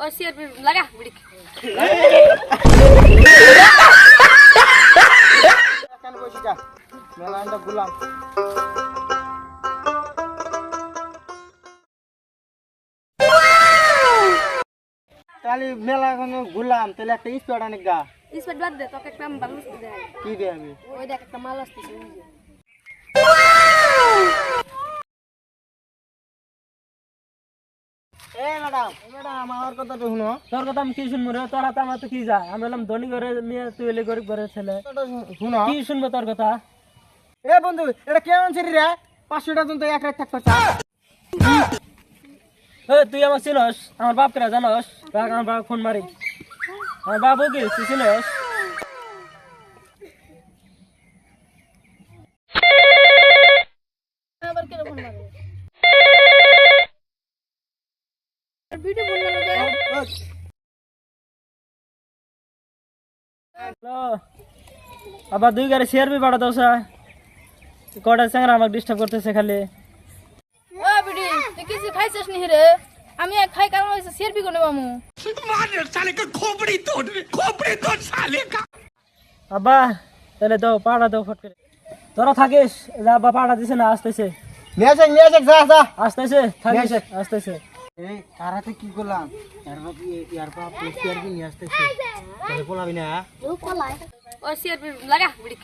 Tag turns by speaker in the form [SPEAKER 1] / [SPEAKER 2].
[SPEAKER 1] ও CRP লাগা বিড়ি
[SPEAKER 2] কেন বসে যা মেলা আমরা গুলাম তাহলে মেলা এখন ঘুরলাম তাহলে একটা স্পট অনেক গা
[SPEAKER 1] ইসপেট বাদ দে তোকে একটা ভালো বস্তু দেখাই
[SPEAKER 2] কি দে আমি
[SPEAKER 1] ওই দেখ একটা মাল আসতেছে ওই যে
[SPEAKER 2] এ ম্যাডাম আমার কথা তো শুনো
[SPEAKER 3] তোর কথা আমি কি শুনবো রে? তোরা তো আমার তো কি যায়? আমি হলাম ধনী ঘরের মেয়ে, তুই হলে গরিব ঘরের ছেলে।
[SPEAKER 2] শুনো
[SPEAKER 3] কি শুনবো তোর কথা?
[SPEAKER 2] এ বন্ধু এটা কেমন ছেড়ে রে 500 টাকা তো এক রাত থাকতে চা
[SPEAKER 3] তুই আমার চিনস? আমার বাপ কেনা জানস? রাখ, আমার বাপ ফোন মারি। আমার বাবু কি তুই চিনস?
[SPEAKER 1] আবার কেন ফোন মারে ভিডিও ফোন মারে দে
[SPEAKER 3] হ্যালো, আবার 2 গাড়ি শেয়ার বি বাড়া দোসা। কটা চ্যাংরা আমাকে ডিস্টার্ব করতেছে খালি।
[SPEAKER 1] ও বিড়ি তুই কিছু খাইছিস নি রে আমি এক খাই কারণ হইছে সিআরপি কোনে মামু
[SPEAKER 3] আব্বা তাহলে দাও, পাড়া দাও ফট করে। তোরা থাকিস, যা আব্বা পাড়া দিছে না, আসতেছে
[SPEAKER 2] নিয়ে যাক যা যা
[SPEAKER 3] আসতেছে, থাকিস আসতেছে।
[SPEAKER 2] এই তারাতে কি করলাম ইয়ার বাপ প্লেয়ার কি নিয়ে আসতেছে তাহলে বলাবি না
[SPEAKER 1] ও সিআরপি লাগা বিড়ি